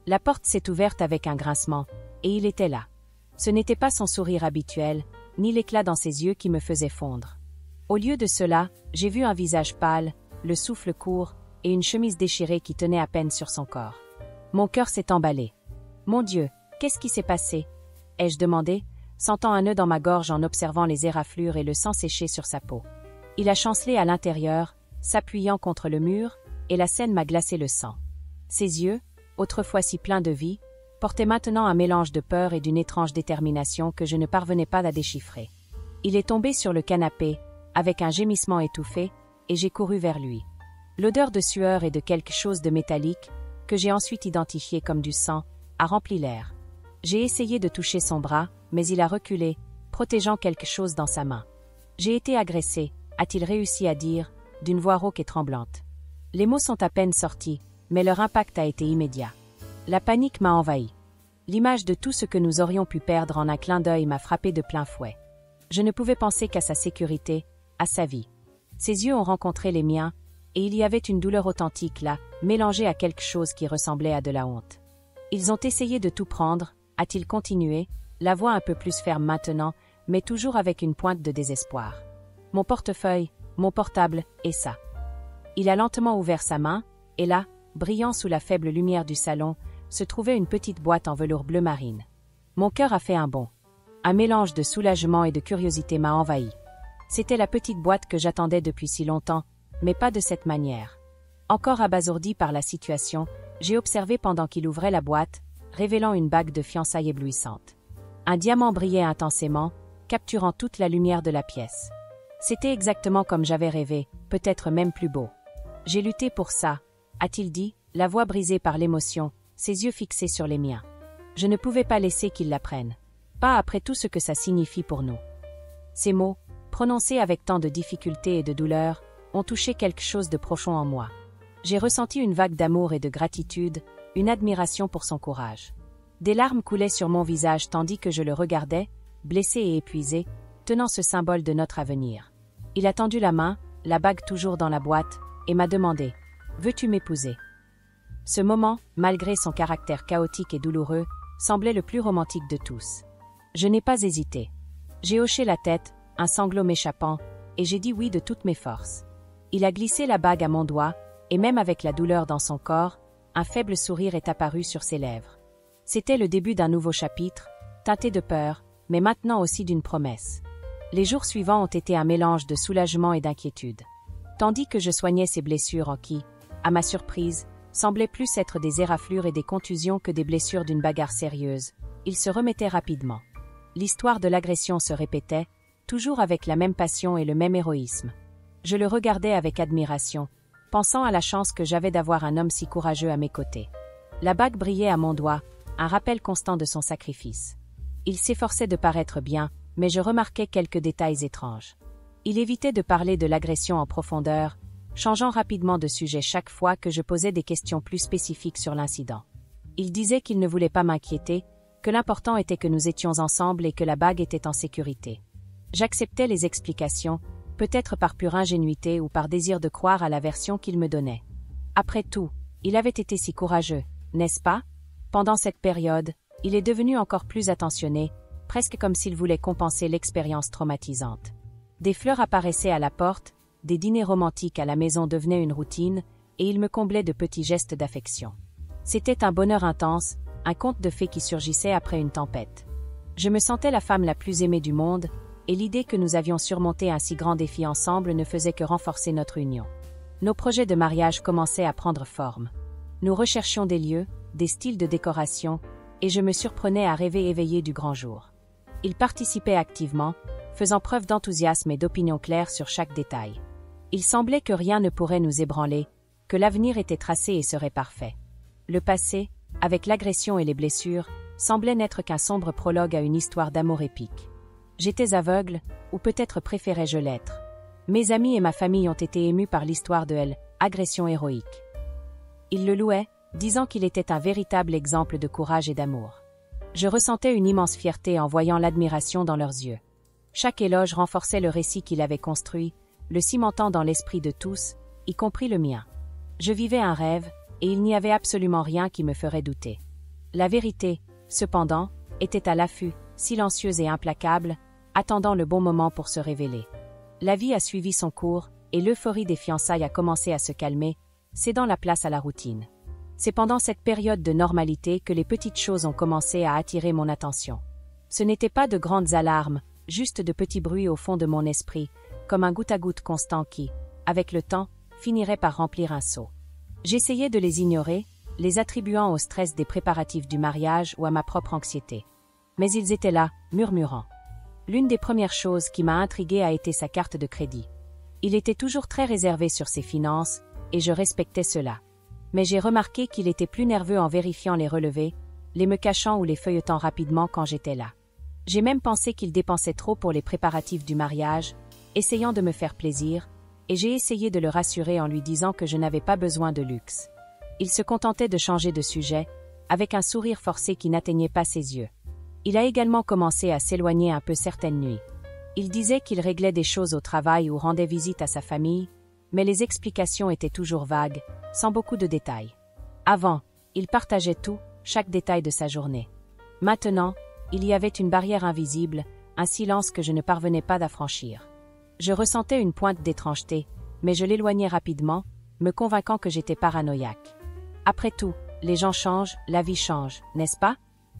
La porte s'est ouverte avec un grincement, et il était là. Ce n'était pas son sourire habituel, ni l'éclat dans ses yeux qui me faisait fondre. Au lieu de cela, j'ai vu un visage pâle, le souffle court, et une chemise déchirée qui tenait à peine sur son corps. Mon cœur s'est emballé. Mon Dieu, qu'est-ce qui s'est passé? Ai-je demandé, sentant un nœud dans ma gorge en observant les éraflures et le sang séché sur sa peau. Il a chancelé à l'intérieur, s'appuyant contre le mur, et la scène m'a glacé le sang. Ses yeux, autrefois si pleins de vie, portaient maintenant un mélange de peur et d'une étrange détermination que je ne parvenais pas à déchiffrer. Il est tombé sur le canapé, avec un gémissement étouffé, et j'ai couru vers lui. L'odeur de sueur et de quelque chose de métallique, que j'ai ensuite identifié comme du sang, a rempli l'air. J'ai essayé de toucher son bras, mais il a reculé, protégeant quelque chose dans sa main. J'ai été agressé, a-t-il réussi à dire, d'une voix rauque et tremblante. Les mots sont à peine sortis, mais leur impact a été immédiat. La panique m'a envahi. L'image de tout ce que nous aurions pu perdre en un clin d'œil m'a frappé de plein fouet. Je ne pouvais penser qu'à sa sécurité, à sa vie. Ses yeux ont rencontré les miens, et il y avait une douleur authentique là, mélangée à quelque chose qui ressemblait à de la honte. Ils ont essayé de tout prendre, a-t-il continué, la voix un peu plus ferme maintenant, mais toujours avec une pointe de désespoir. Mon portefeuille, mon portable, et ça. Il a lentement ouvert sa main, et là, brillant sous la faible lumière du salon, se trouvait une petite boîte en velours bleu marine. Mon cœur a fait un bond. Un mélange de soulagement et de curiosité m'a envahi. C'était la petite boîte que j'attendais depuis si longtemps, mais pas de cette manière. Encore abasourdi par la situation, j'ai observé pendant qu'il ouvrait la boîte, révélant une bague de fiançailles éblouissante. Un diamant brillait intensément, capturant toute la lumière de la pièce. C'était exactement comme j'avais rêvé, peut-être même plus beau. J'ai lutté pour ça, a-t-il dit, la voix brisée par l'émotion, ses yeux fixés sur les miens. Je ne pouvais pas laisser qu'il la prenne. Pas après tout ce que ça signifie pour nous. Ces mots, prononcés avec tant de difficulté et de douleur, ont touché quelque chose de profond en moi. J'ai ressenti une vague d'amour et de gratitude, une admiration pour son courage. Des larmes coulaient sur mon visage tandis que je le regardais, blessé et épuisé, tenant ce symbole de notre avenir. Il a tendu la main, la bague toujours dans la boîte, et m'a demandé « Veux-tu m'épouser ?» Ce moment, malgré son caractère chaotique et douloureux, semblait le plus romantique de tous. Je n'ai pas hésité. J'ai hoché la tête, un sanglot m'échappant, et j'ai dit oui de toutes mes forces. Il a glissé la bague à mon doigt, et même avec la douleur dans son corps, un faible sourire est apparu sur ses lèvres. C'était le début d'un nouveau chapitre, teinté de peur, mais maintenant aussi d'une promesse. Les jours suivants ont été un mélange de soulagement et d'inquiétude. Tandis que je soignais ses blessures en qui, à ma surprise, semblaient plus être des éraflures et des contusions que des blessures d'une bagarre sérieuse, il se remettait rapidement. L'histoire de l'agression se répétait, toujours avec la même passion et le même héroïsme. Je le regardais avec admiration, pensant à la chance que j'avais d'avoir un homme si courageux à mes côtés. La bague brillait à mon doigt, un rappel constant de son sacrifice. Il s'efforçait de paraître bien, mais je remarquais quelques détails étranges. Il évitait de parler de l'agression en profondeur, changeant rapidement de sujet chaque fois que je posais des questions plus spécifiques sur l'incident. Il disait qu'il ne voulait pas m'inquiéter, que l'important était que nous étions ensemble et que la bague était en sécurité. J'acceptais les explications, peut-être par pure ingénuité ou par désir de croire à la version qu'il me donnait. Après tout, il avait été si courageux, n'est-ce pas? Pendant cette période, il est devenu encore plus attentionné, presque comme s'il voulait compenser l'expérience traumatisante. Des fleurs apparaissaient à la porte, des dîners romantiques à la maison devenaient une routine, et il me comblait de petits gestes d'affection. C'était un bonheur intense, un conte de fées qui surgissait après une tempête. Je me sentais la femme la plus aimée du monde, et l'idée que nous avions surmonté un si grand défi ensemble ne faisait que renforcer notre union. Nos projets de mariage commençaient à prendre forme. Nous recherchions des lieux, des styles de décoration, et je me surprenais à rêver éveillé du grand jour. Il participait activement, faisant preuve d'enthousiasme et d'opinion claire sur chaque détail. Il semblait que rien ne pourrait nous ébranler, que l'avenir était tracé et serait parfait. Le passé, avec l'agression et les blessures, semblait n'être qu'un sombre prologue à une histoire d'amour épique. J'étais aveugle, ou peut-être préférais-je l'être. Mes amis et ma famille ont été émus par l'histoire de l'agression héroïque. Ils le louaient, disant qu'il était un véritable exemple de courage et d'amour. Je ressentais une immense fierté en voyant l'admiration dans leurs yeux. Chaque éloge renforçait le récit qu'il avait construit, le cimentant dans l'esprit de tous, y compris le mien. Je vivais un rêve, et il n'y avait absolument rien qui me ferait douter. La vérité, cependant, était à l'affût, silencieuse et implacable, attendant le bon moment pour se révéler. La vie a suivi son cours, et l'euphorie des fiançailles a commencé à se calmer, cédant la place à la routine. C'est pendant cette période de normalité que les petites choses ont commencé à attirer mon attention. Ce n'étaient pas de grandes alarmes, juste de petits bruits au fond de mon esprit, comme un goutte-à-goutte constant qui, avec le temps, finirait par remplir un seau. J'essayais de les ignorer, les attribuant au stress des préparatifs du mariage ou à ma propre anxiété. Mais ils étaient là, murmurant. L'une des premières choses qui m'a intriguée a été sa carte de crédit. Il était toujours très réservé sur ses finances, et je respectais cela. Mais j'ai remarqué qu'il était plus nerveux en vérifiant les relevés, les me cachant ou les feuilletant rapidement quand j'étais là. J'ai même pensé qu'il dépensait trop pour les préparatifs du mariage, essayant de me faire plaisir, et j'ai essayé de le rassurer en lui disant que je n'avais pas besoin de luxe. Il se contentait de changer de sujet, avec un sourire forcé qui n'atteignait pas ses yeux. Il a également commencé à s'éloigner un peu certaines nuits. Il disait qu'il réglait des choses au travail ou rendait visite à sa famille, mais les explications étaient toujours vagues, sans beaucoup de détails. Avant, il partageait tout, chaque détail de sa journée. Maintenant, il y avait une barrière invisible, un silence que je ne parvenais pas à franchir. Je ressentais une pointe d'étrangeté, mais je l'éloignais rapidement, me convainquant que j'étais paranoïaque. Après tout, les gens changent, la vie change, n'est-ce pas?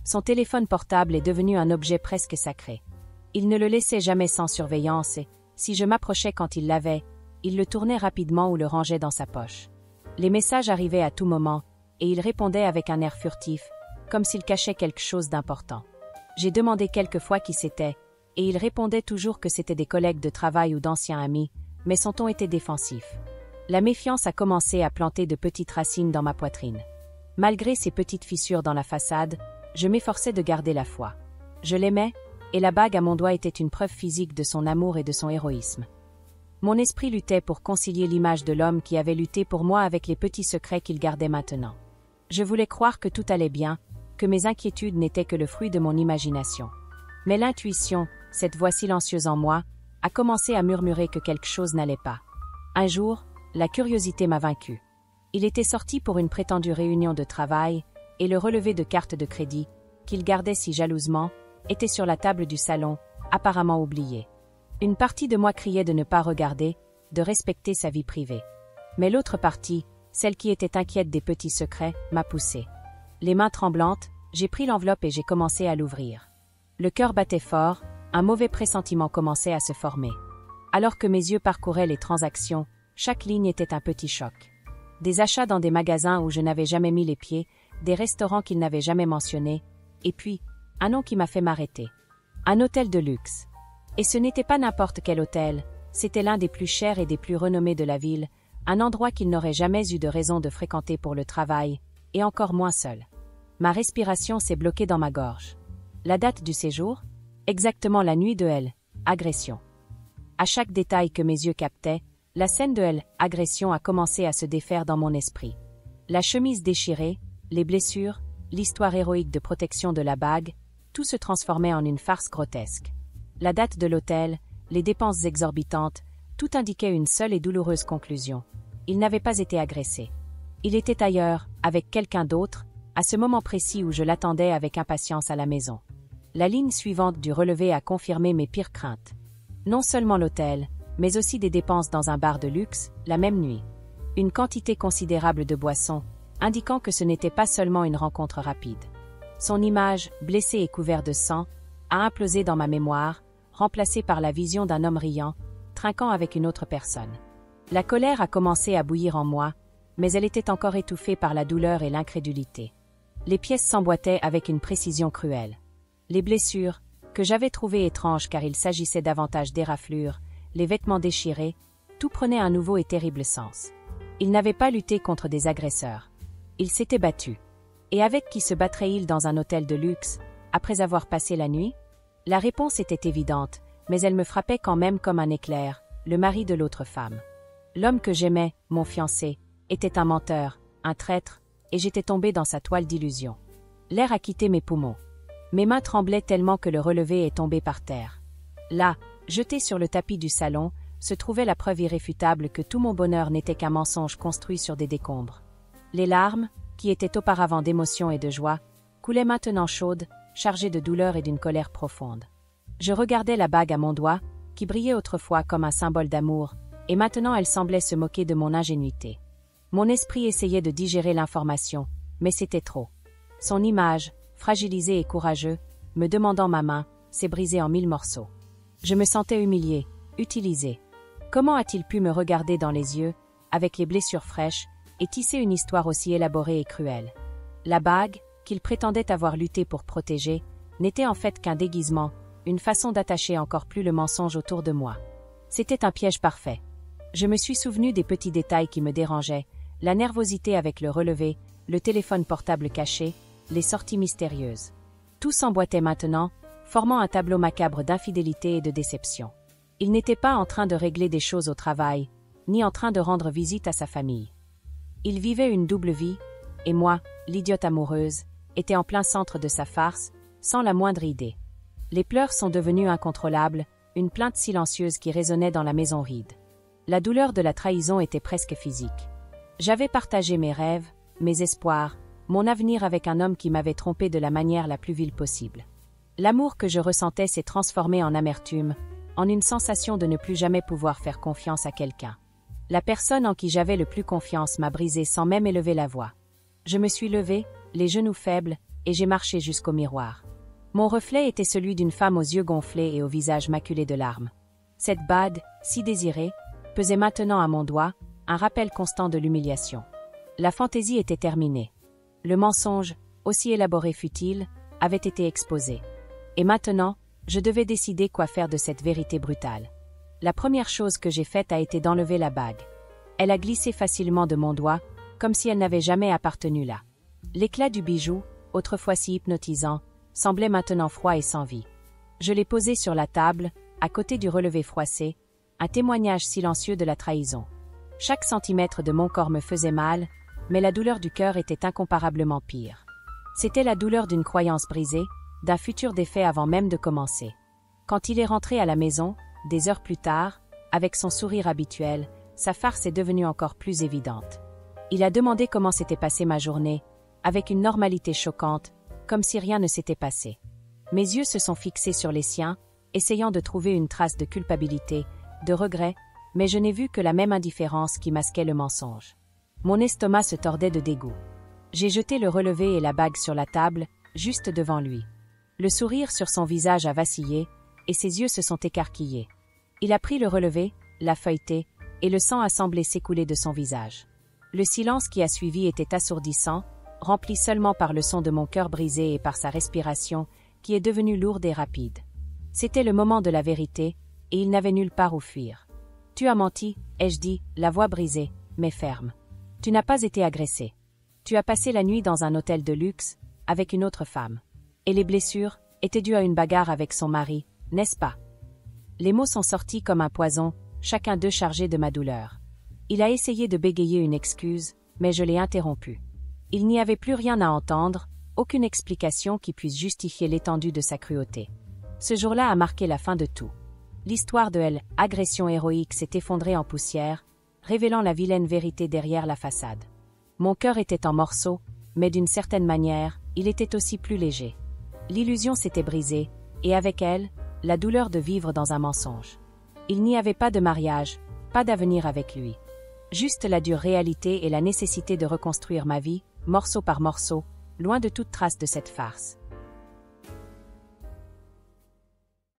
Son téléphone portable est devenu un objet presque sacré. Il ne le laissait jamais sans surveillance et, si je m'approchais quand il l'avait, il le tournait rapidement ou le rangeait dans sa poche. Les messages arrivaient à tout moment, et il répondait avec un air furtif, comme s'il cachait quelque chose d'important. J'ai demandé quelquefois qui c'était, et il répondait toujours que c'était des collègues de travail ou d'anciens amis, mais son ton était défensif. La méfiance a commencé à planter de petites racines dans ma poitrine. Malgré ces petites fissures dans la façade, je m'efforçais de garder la foi. Je l'aimais, et la bague à mon doigt était une preuve physique de son amour et de son héroïsme. Mon esprit luttait pour concilier l'image de l'homme qui avait lutté pour moi avec les petits secrets qu'il gardait maintenant. Je voulais croire que tout allait bien, que mes inquiétudes n'étaient que le fruit de mon imagination. Mais l'intuition, cette voix silencieuse en moi, a commencé à murmurer que quelque chose n'allait pas. Un jour, la curiosité m'a vaincue. Il était sorti pour une prétendue réunion de travail, et le relevé de carte de crédit, qu'il gardait si jalousement, était sur la table du salon, apparemment oublié. Une partie de moi criait de ne pas regarder, de respecter sa vie privée. Mais l'autre partie, celle qui était inquiète des petits secrets, m'a poussée. Les mains tremblantes, j'ai pris l'enveloppe et j'ai commencé à l'ouvrir. Le cœur battait fort, un mauvais pressentiment commençait à se former. Alors que mes yeux parcouraient les transactions, chaque ligne était un petit choc. Des achats dans des magasins où je n'avais jamais mis les pieds, des restaurants qu'il n'avait jamais mentionnés, et puis, un nom qui m'a fait m'arrêter. Un hôtel de luxe. Et ce n'était pas n'importe quel hôtel, c'était l'un des plus chers et des plus renommés de la ville, un endroit qu'il n'aurait jamais eu de raison de fréquenter pour le travail, et encore moins seul. Ma respiration s'est bloquée dans ma gorge. La date du séjour? Exactement la nuit de agression. À chaque détail que mes yeux captaient, la scène de agression a commencé à se défaire dans mon esprit. La chemise déchirée, les blessures, l'histoire héroïque de protection de la bague, tout se transformait en une farce grotesque. La date de l'hôtel, les dépenses exorbitantes, tout indiquait une seule et douloureuse conclusion. Il n'avait pas été agressé. Il était ailleurs, avec quelqu'un d'autre, à ce moment précis où je l'attendais avec impatience à la maison. La ligne suivante du relevé a confirmé mes pires craintes. Non seulement l'hôtel, mais aussi des dépenses dans un bar de luxe, la même nuit. Une quantité considérable de boissons, indiquant que ce n'était pas seulement une rencontre rapide. Son image, blessée et couverte de sang, a implosé dans ma mémoire, remplacée par la vision d'un homme riant, trinquant avec une autre personne. La colère a commencé à bouillir en moi, mais elle était encore étouffée par la douleur et l'incrédulité. Les pièces s'emboîtaient avec une précision cruelle. Les blessures, que j'avais trouvées étranges car il s'agissait davantage d'éraflures, les vêtements déchirés, tout prenait un nouveau et terrible sens. Il n'avait pas lutté contre des agresseurs. Il s'était battu. Et avec qui se battrait-il dans un hôtel de luxe, après avoir passé la nuit? La réponse était évidente, mais elle me frappait quand même comme un éclair, le mari de l'autre femme. L'homme que j'aimais, mon fiancé, était un menteur, un traître, et j'étais tombée dans sa toile d'illusion. L'air a quitté mes poumons. Mes mains tremblaient tellement que le relevé est tombé par terre. Là, jeté sur le tapis du salon, se trouvait la preuve irréfutable que tout mon bonheur n'était qu'un mensonge construit sur des décombres. Les larmes, qui étaient auparavant d'émotion et de joie, coulait maintenant chaude, chargée de douleur et d'une colère profonde. Je regardais la bague à mon doigt, qui brillait autrefois comme un symbole d'amour, et maintenant elle semblait se moquer de mon ingénuité. Mon esprit essayait de digérer l'information, mais c'était trop. Son image, fragilisée et courageux, me demandant ma main, s'est brisée en 1000 morceaux. Je me sentais humiliée, utilisée. Comment a-t-il pu me regarder dans les yeux, avec les blessures fraîches, et tisser une histoire aussi élaborée et cruelle? La bague, qu'il prétendait avoir lutté pour protéger, n'était en fait qu'un déguisement, une façon d'attacher encore plus le mensonge autour de moi. C'était un piège parfait. Je me suis souvenu des petits détails qui me dérangeaient, la nervosité avec le relevé, le téléphone portable caché, les sorties mystérieuses. Tout s'emboîtait maintenant, formant un tableau macabre d'infidélité et de déception. Il n'était pas en train de régler des choses au travail, ni en train de rendre visite à sa famille. Il vivait une double vie, et moi, l'idiote amoureuse, était en plein centre de sa farce, sans la moindre idée. Les pleurs sont devenus incontrôlables, une plainte silencieuse qui résonnait dans la maison ride. La douleur de la trahison était presque physique. J'avais partagé mes rêves, mes espoirs, mon avenir avec un homme qui m'avait trompé de la manière la plus vile possible. L'amour que je ressentais s'est transformé en amertume, en une sensation de ne plus jamais pouvoir faire confiance à quelqu'un. La personne en qui j'avais le plus confiance m'a brisé sans même élever la voix. Je me suis levée, les genoux faibles, et j'ai marché jusqu'au miroir. Mon reflet était celui d'une femme aux yeux gonflés et au visage maculé de larmes. Cette bague, si désirée, pesait maintenant à mon doigt, un rappel constant de l'humiliation. La fantaisie était terminée. Le mensonge, aussi élaboré fut-il, avait été exposé. Et maintenant, je devais décider quoi faire de cette vérité brutale. La première chose que j'ai faite a été d'enlever la bague. Elle a glissé facilement de mon doigt, comme si elle n'avait jamais appartenu là. L'éclat du bijou, autrefois si hypnotisant, semblait maintenant froid et sans vie. Je l'ai posé sur la table, à côté du relevé froissé, un témoignage silencieux de la trahison. Chaque centimètre de mon corps me faisait mal, mais la douleur du cœur était incomparablement pire. C'était la douleur d'une croyance brisée, d'un futur défait avant même de commencer. Quand il est rentré à la maison, des heures plus tard, avec son sourire habituel, sa farce est devenue encore plus évidente. Il a demandé comment s'était passée ma journée, avec une normalité choquante, comme si rien ne s'était passé. Mes yeux se sont fixés sur les siens, essayant de trouver une trace de culpabilité, de regret, mais je n'ai vu que la même indifférence qui masquait le mensonge. Mon estomac se tordait de dégoût. J'ai jeté le relevé et la bague sur la table, juste devant lui. Le sourire sur son visage a vacillé, et ses yeux se sont écarquillés. Il a pris le relevé, l'a feuilleté, et le sang a semblé s'écouler de son visage. Le silence qui a suivi était assourdissant, rempli seulement par le son de mon cœur brisé et par sa respiration, qui est devenue lourde et rapide. C'était le moment de la vérité, et il n'avait nulle part où fuir. « Tu as menti » ai-je dit, la voix brisée, mais ferme. « Tu n'as pas été agressé. Tu as passé la nuit dans un hôtel de luxe, avec une autre femme. Et les blessures étaient dues à une bagarre avec son mari, n'est-ce pas ?» Les mots sont sortis comme un poison, chacun d'eux chargé de ma douleur. Il a essayé de bégayer une excuse, mais je l'ai interrompu. Il n'y avait plus rien à entendre, aucune explication qui puisse justifier l'étendue de sa cruauté. Ce jour-là a marqué la fin de tout. L'histoire de l'agression héroïque s'est effondrée en poussière, révélant la vilaine vérité derrière la façade. Mon cœur était en morceaux, mais d'une certaine manière, il était aussi plus léger. L'illusion s'était brisée, et avec elle, la douleur de vivre dans un mensonge. Il n'y avait pas de mariage, pas d'avenir avec lui. Juste la dure réalité et la nécessité de reconstruire ma vie, morceau par morceau, loin de toute trace de cette farce.